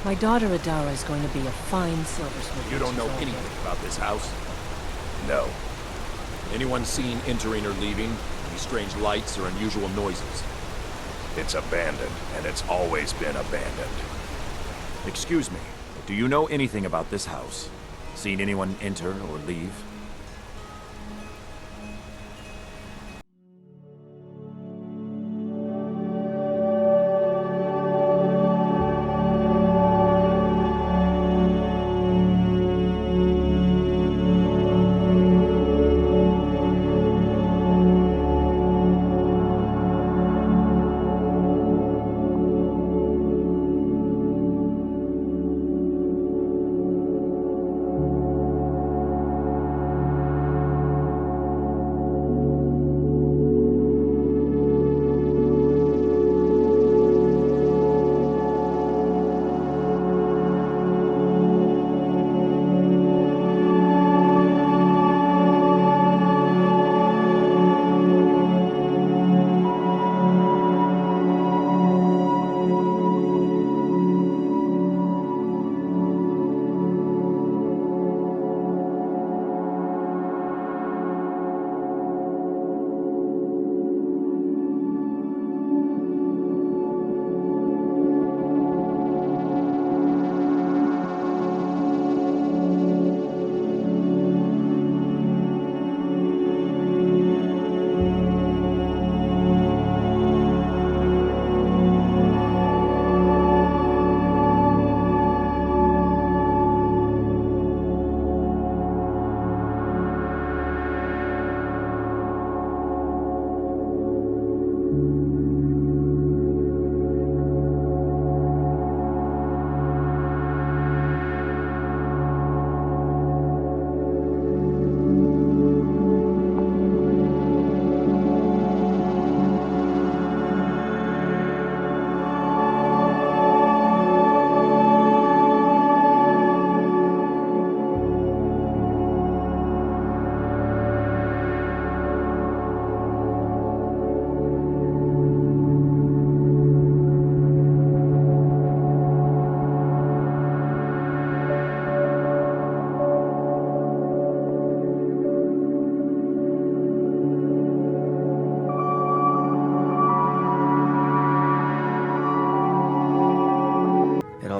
My daughter Adara is going to be a fine silversmith. You don't know anything about this house? No. Anyone seen entering or leaving? Any strange lights or unusual noises? It's abandoned, and it's always been abandoned. Excuse me, do you know anything about this house? Seen anyone enter or leave?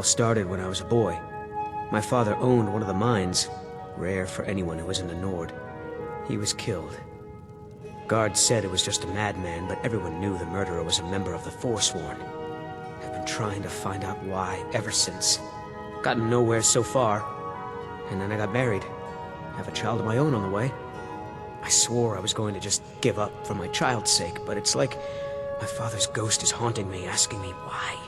all started when I was a boy. My father owned one of the mines, rare for anyone who isn't a Nord. He was killed. Guards said it was just a madman, but everyone knew the murderer was a member of the Forsworn. I've been trying to find out why ever since. Gotten nowhere so far. And then I got married. Have a child of my own on the way. I swore I was going to just give up for my child's sake, but it's like my father's ghost is haunting me, asking me why.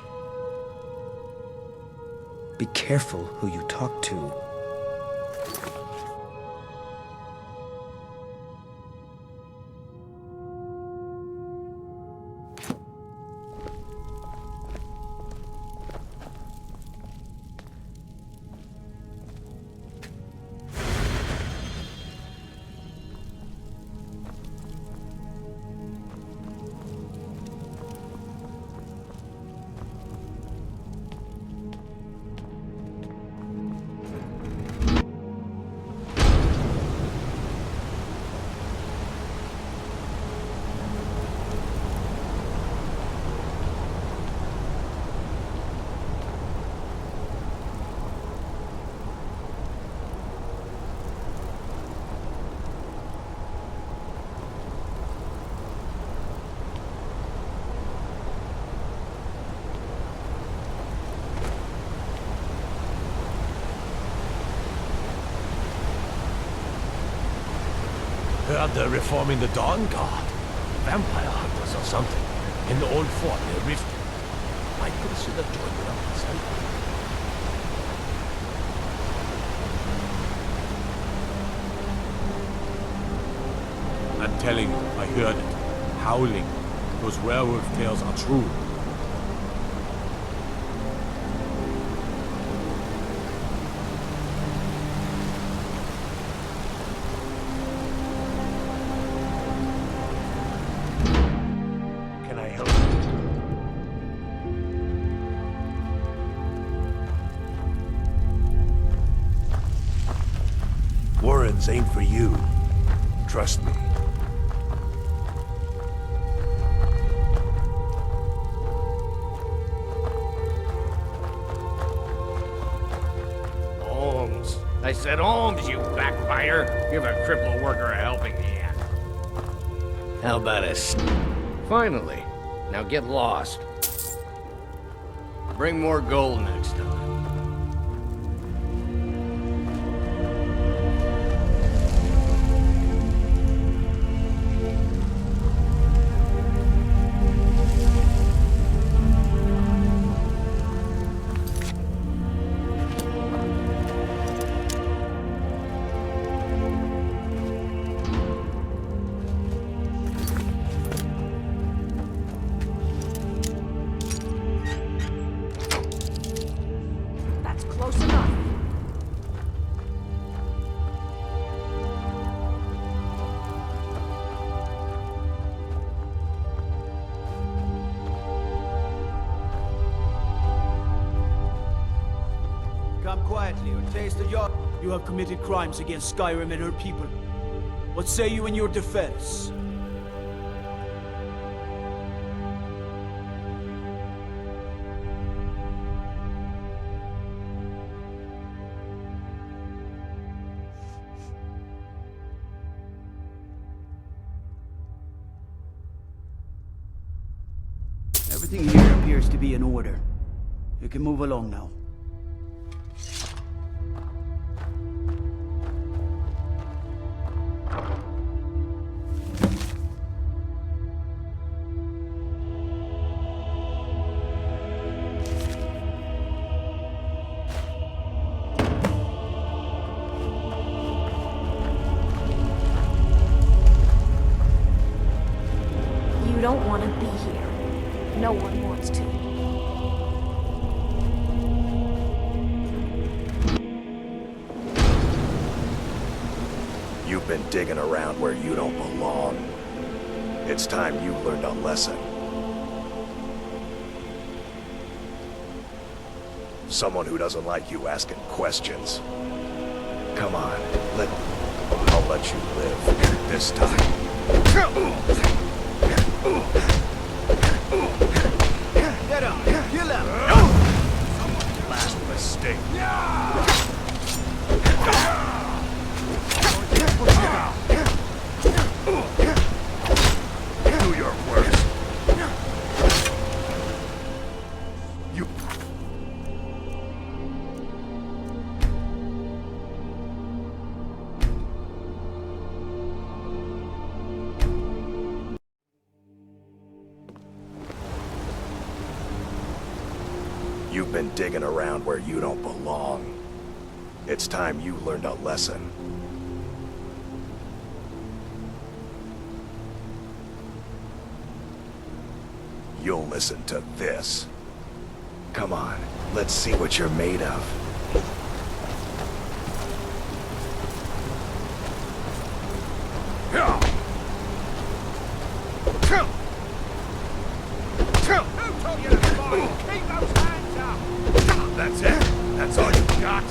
Be careful who you talk to. Heard they're reforming the Dawn Guard. Vampire hunters or something. In the old fort near Rift. I could have should have joined it up myself. I'm telling you, I heard it. Howling. Those werewolf tales are true. Can I help you? Warrens ain't for you. Trust me. I said alms, you backbiter. Give a crippled worker a helping hand. How about us? Finally. Now get lost. Bring more gold next time. Close enough. Come quietly or taste the yard. You have committed crimes against Skyrim and her people. What say you in your defense? Everything here appears to be in order. You can move along now. You don't want to be here. No one wants to. You've been digging around where you don't belong. It's time you learned a lesson. Someone who doesn't like you asking questions. Come on, I'll let you live this time. Get up! Kill him! Last mistake. Do your worst. You... You've been digging around where you don't belong. It's time you learned a lesson. You'll listen to this. Come on, let's see what you're made of. Who told you to fight? Keep those hands up! That's it? That's all you got?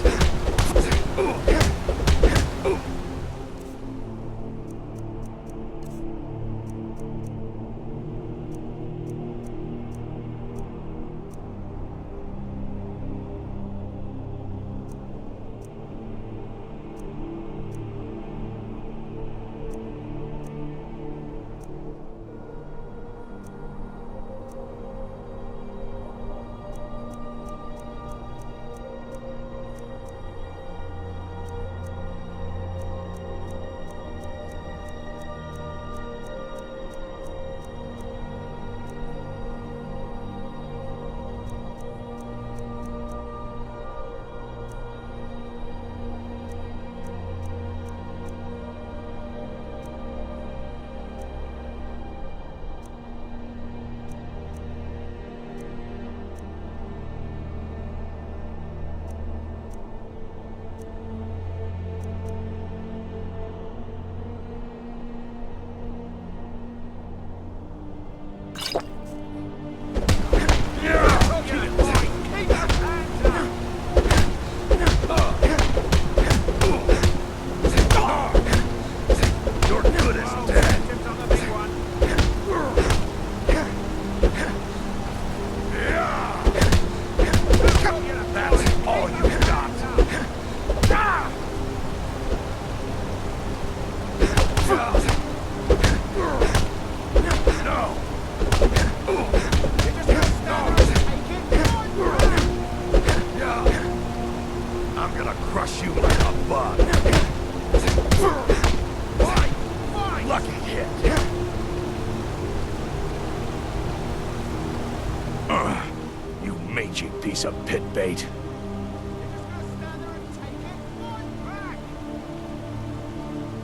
piece of pit bait.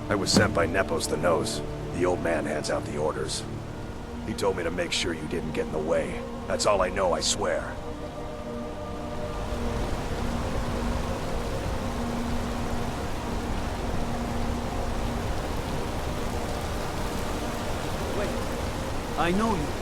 I was sent by Nepos the Nose. The old man hands out the orders. He told me to make sure you didn't get in the way. That's all I know, I swear. Wait. I know you.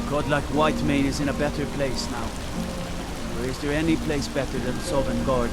Godlike Whitemane is in a better place now. Or is there any place better than Sovngarde?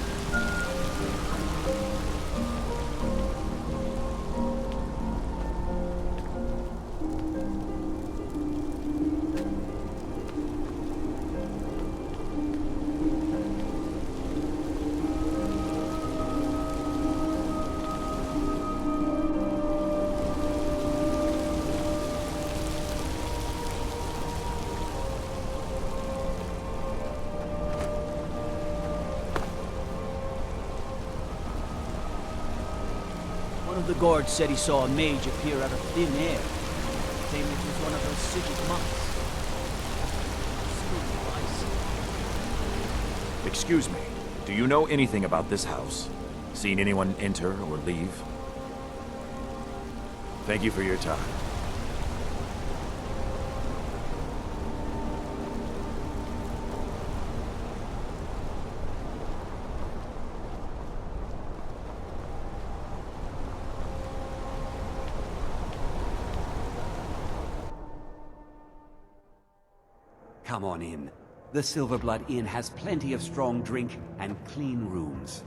One of the guards said he saw a mage appear out of thin air. Claimed it was one of those city monks. Excuse me, do you know anything about this house? Seen anyone enter or leave? Thank you for your time. Come on in. The Silverblood Inn has plenty of strong drink and clean rooms.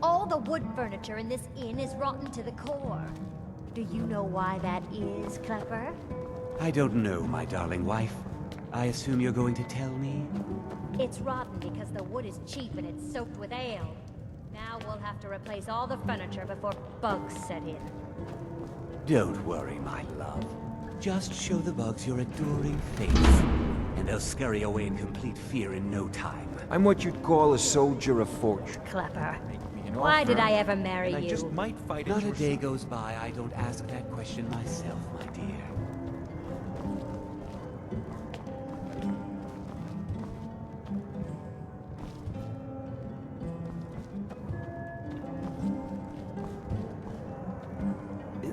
All the wood furniture in this inn is rotten to the core. Do you know why that is, Klepper? I don't know, my darling wife. I assume you're going to tell me? It's rotten because the wood is cheap and it's soaked with ale. Now we'll have to replace all the furniture before bugs set in. Don't worry, my love. Just show the bugs your adoring face, and they'll scurry away in complete fear in no time. I'm what you'd call a soldier of fortune. Klepper. Why did I ever marry And you? I just might fight Not it. a day goes by I don't ask that question myself, my dear.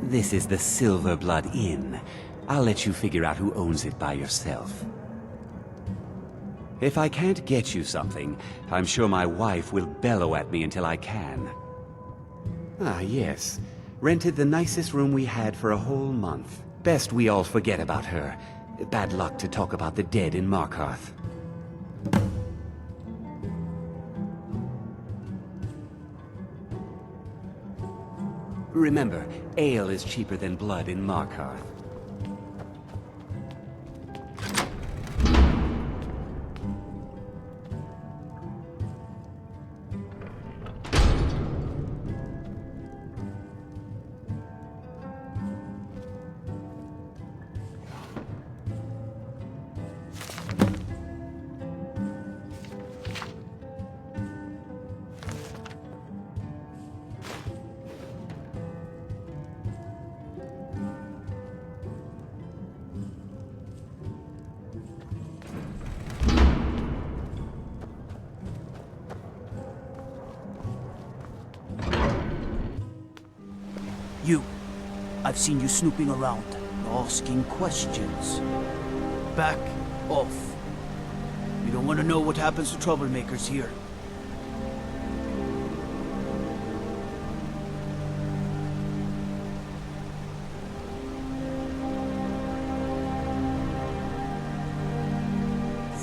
This is the Silverblood Inn. I'll let you figure out who owns it by yourself. If I can't get you something, I'm sure my wife will bellow at me until I can. Ah, yes. Rented the nicest room we had for a whole month. Best we all forget about her. Bad luck to talk about the dead in Markarth. Remember, ale is cheaper than blood in Markarth. You. I've seen you snooping around, asking questions. Back off. You don't want to know what happens to troublemakers here.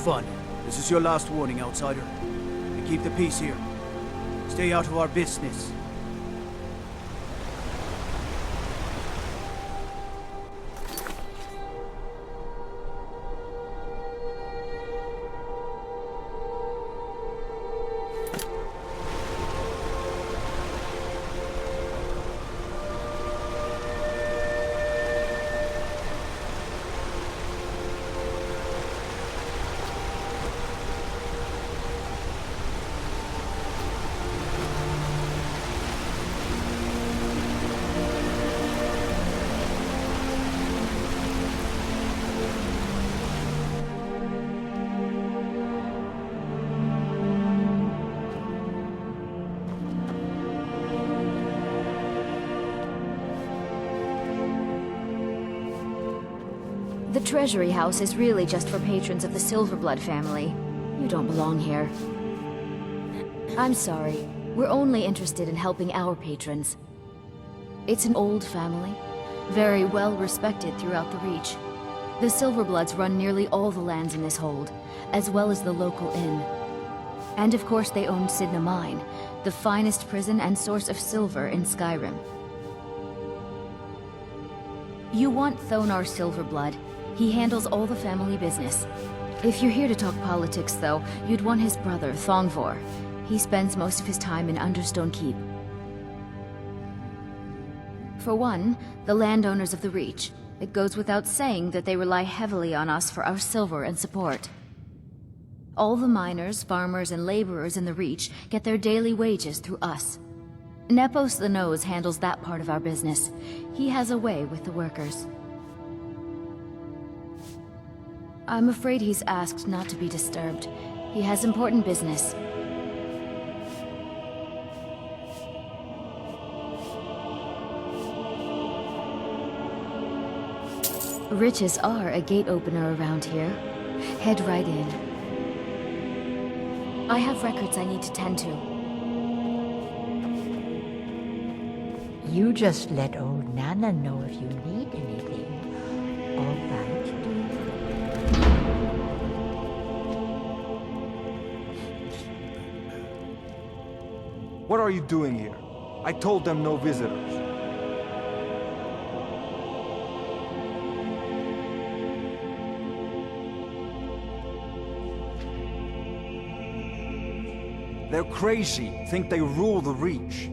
Fun. This is your last warning, outsider. And keep the peace here. Stay out of our business. The Treasury House is really just for patrons of the Silverblood family. You don't belong here. I'm sorry. We're only interested in helping our patrons. It's an old family, very well respected throughout the Reach. The Silverbloods run nearly all the lands in this hold, as well as the local inn. And of course they own Sidna Mine, the finest prison and source of silver in Skyrim. You want Thonar Silverblood. He handles all the family business. If you're here to talk politics, though, you'd want his brother, Thongvor. He spends most of his time in Understone Keep. For one, the landowners of the Reach. It goes without saying that they rely heavily on us for our silver and support. All the miners, farmers, and laborers in the Reach get their daily wages through us. Nepos the Nose handles that part of our business. He has a way with the workers. I'm afraid he's asked not to be disturbed. He has important business. Riches are a gate opener around here. Head right in. I have records I need to tend to. You just let old Nana know if you need anything. All right, What are you doing here? I told them no visitors. They're crazy, think they rule the Reach.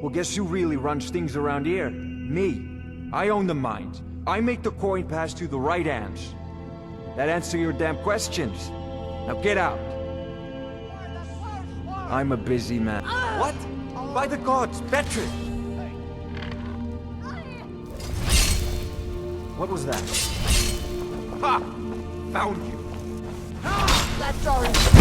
Well, guess who really runs things around here? Me. I own the mines. I make the coin pass to the right hands. That answer your damn questions. Now get out. I'm a busy man. What? By the gods, Betrith! What was that? Ha! Found you. That's all.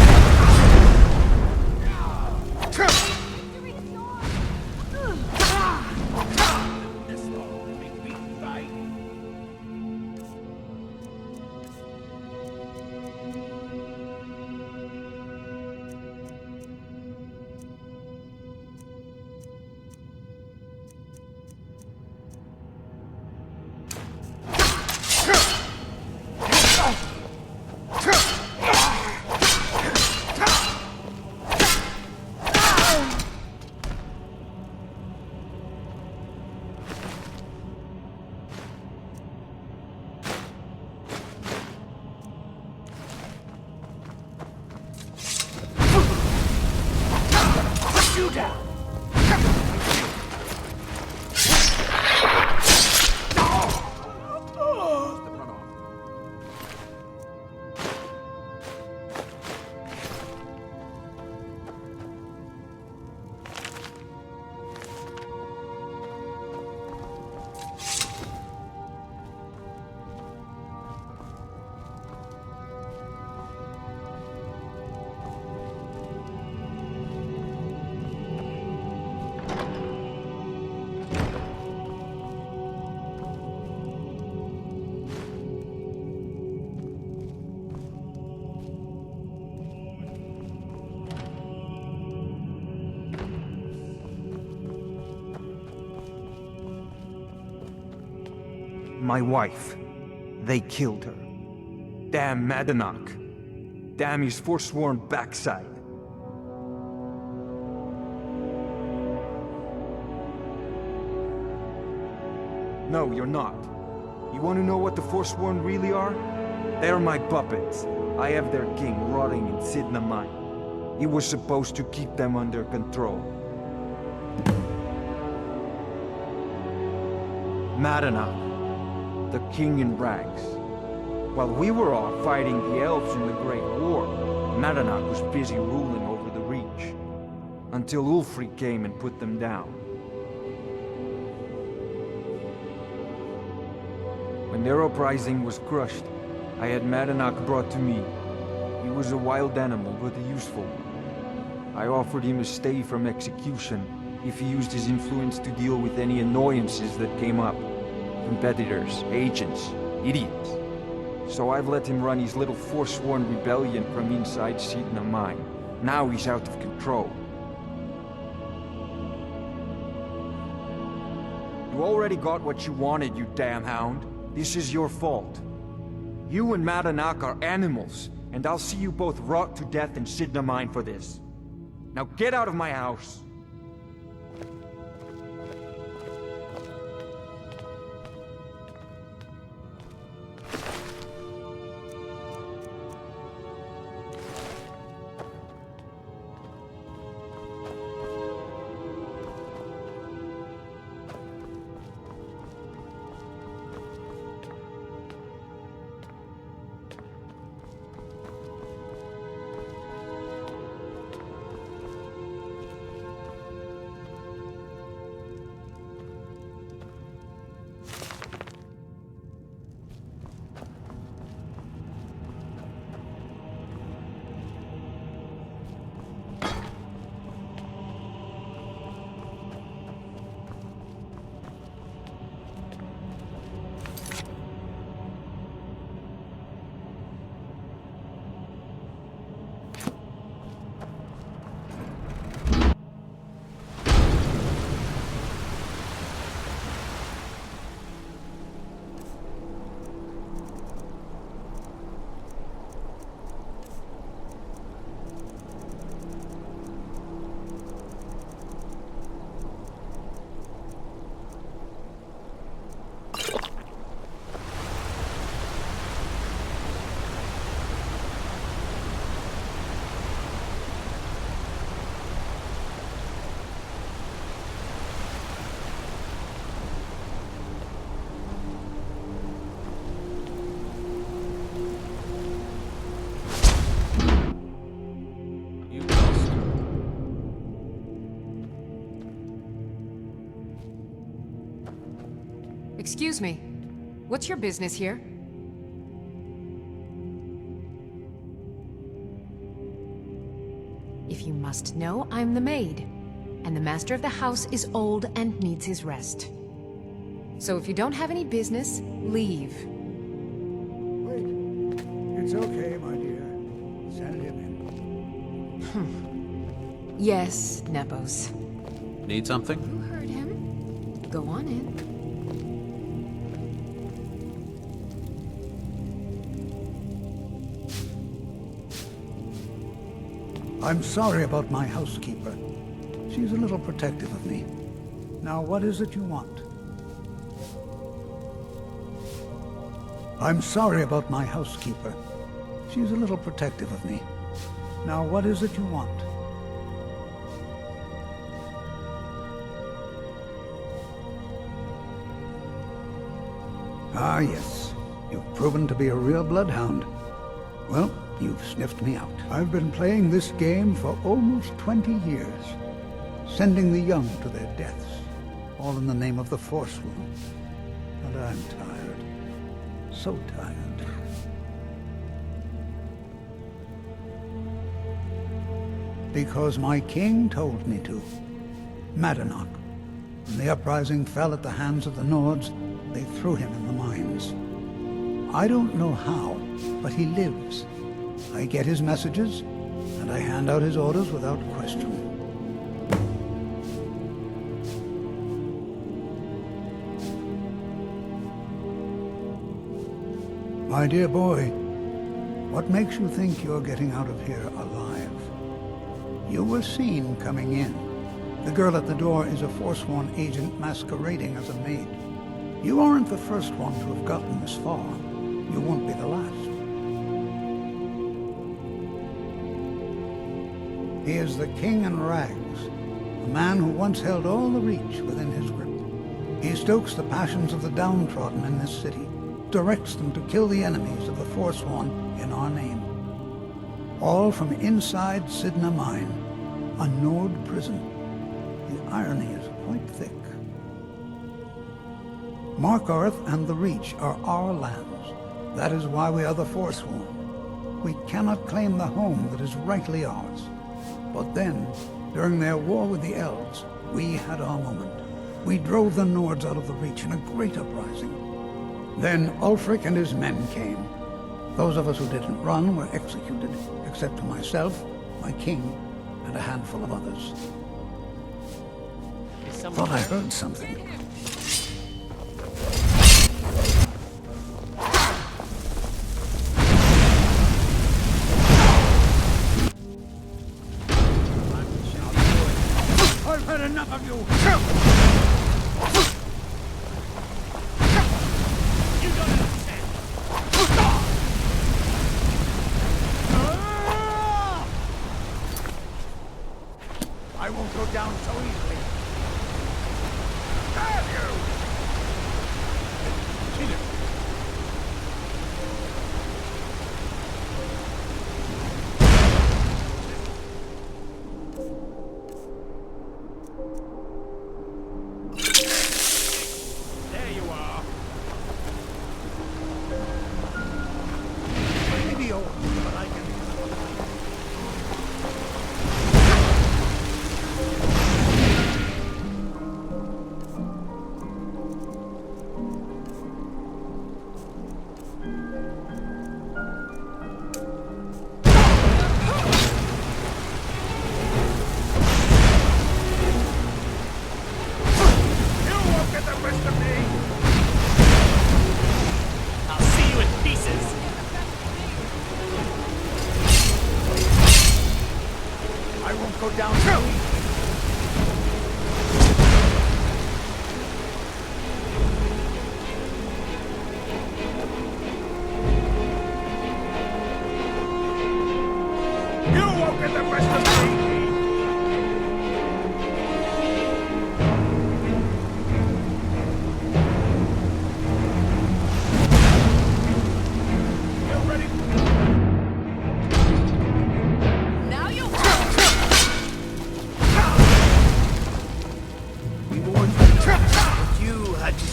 My wife. They killed her. Damn Madanach. Damn his forsworn backside. No, you're not. You want to know what the Forsworn really are? They're my puppets. I have their king rotting in Sidna Mine. He was supposed to keep them under control. Madanach, the king in rags. While we were all fighting the elves in the Great War, Madanach was busy ruling over the Reach. Until Ulfric came and put them down. When their uprising was crushed, I had Madanach brought to me. He was a wild animal, but a useful one. I offered him a stay from execution if he used his influence to deal with any annoyances that came up. Competitors, agents, idiots. So I've let him run his little forsworn rebellion from inside Sidna Mine. Now he's out of control. You already got what you wanted, you damn hound. This is your fault. You and Madanach are animals, and I'll see you both rot to death in Sidna Mine for this. Now get out of my house! Excuse me. What's your business here? If you must know, I'm the maid. And the master of the house is old and needs his rest. So if you don't have any business, leave. Wait. It's okay, my dear. Send him in. Yes, Nepos. Need something? You heard him. Go on in. I'm sorry about my housekeeper. She's a little protective of me. Now, what is it you want? I'm sorry about my housekeeper. She's a little protective of me. Now, what is it you want? Ah, yes. You've proven to be a real bloodhound. Well, you've sniffed me out. I've been playing this game for almost 20 years, sending the young to their deaths, all in the name of the Forsworn. And I'm tired. So tired. Because my king told me to. Madanach. When the uprising fell at the hands of the Nords, they threw him in the mines. I don't know how, but he lives. I get his messages, and I hand out his orders without question. My dear boy, what makes you think you're getting out of here alive? You were seen coming in. The girl at the door is a Forsworn agent masquerading as a maid. You aren't the first one to have gotten this far. You won't be the last. He is the King in Rags, a man who once held all the Reach within his grip. He stokes the passions of the downtrodden in this city, directs them to kill the enemies of the Forsworn in our name. All from inside Sidna Mine, a Nord prison. The irony is quite thick. Markarth and the Reach are our lands. That is why we are the Forsworn. We cannot claim the home that is rightly ours. But then, during their war with the Elves, we had our moment. We drove the Nords out of the Reach in a great uprising. Then Ulfric and his men came. Those of us who didn't run were executed, except for myself, my king, and a handful of others. Thought I heard something. I've had enough of you! I won't go down so easily. Damn you! Kill him. There you are. Maybe old, but I can. Go down so easy. You won't get the rest of me. You ready? Now you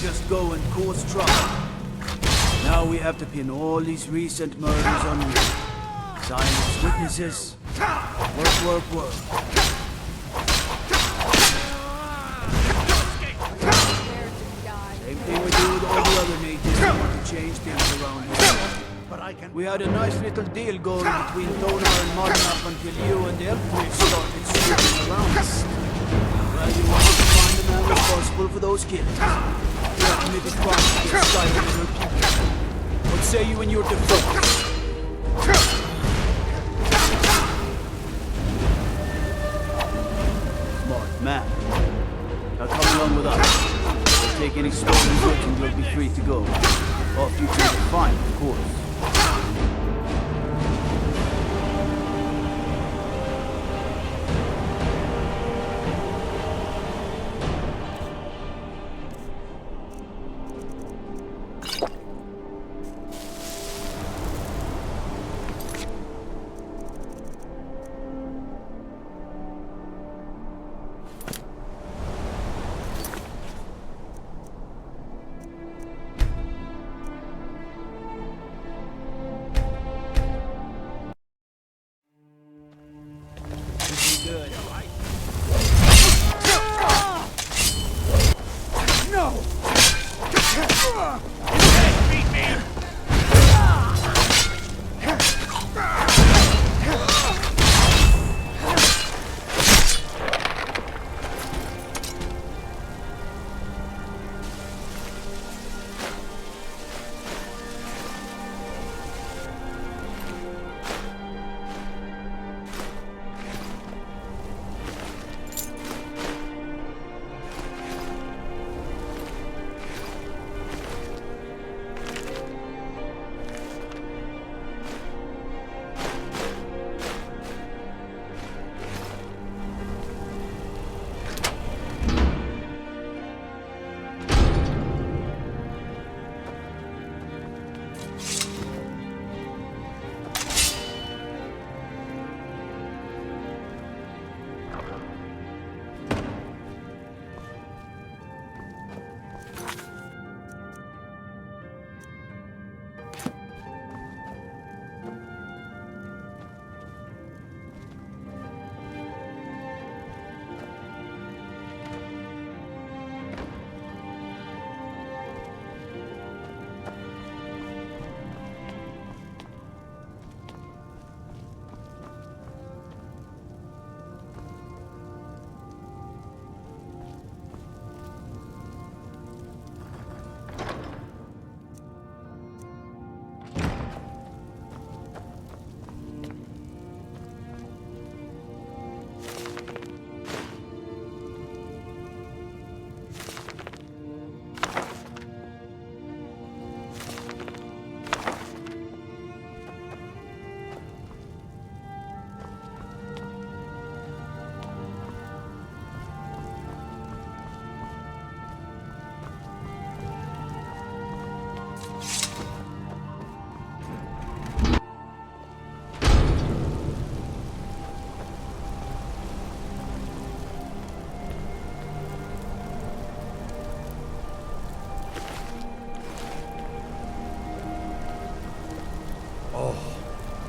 just go and cause trouble. Now we have to pin all these recent murders on you. Silence witnesses. Work. Same thing we do with all the other natives who want to change things around here. We had a nice little deal going between Tonar and Marnap until you and the Elfrich started snooping around. Well, you want to find the man responsible for those killings. Committed crimes against Skyrim and her people. What say you in your defense? Smart man. Now come along with us. We'll take any stolen goods and you'll be free to go. After you take a fine, of course.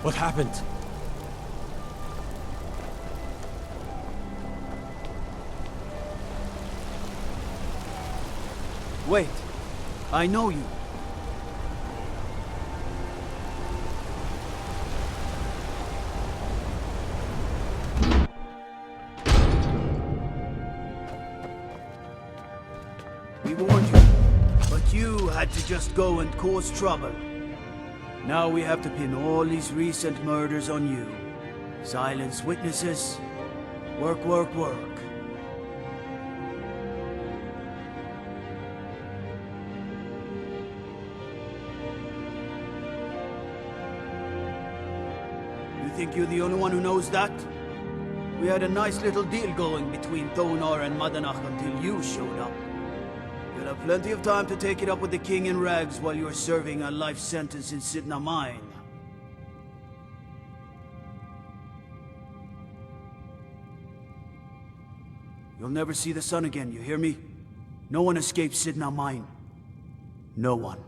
What happened? Wait. I know you. We warned you, but you had to just go and cause trouble. Now we have to pin all these recent murders on you. Silence witnesses. Work, work, work. You think you're the only one who knows that? We had a nice little deal going between Thonar and Madanach until you showed up. You'll have plenty of time to take it up with the king in rags while you're serving a life sentence in Sidna Mine. You'll never see the sun again, you hear me? No one escapes Sidna Mine. No one.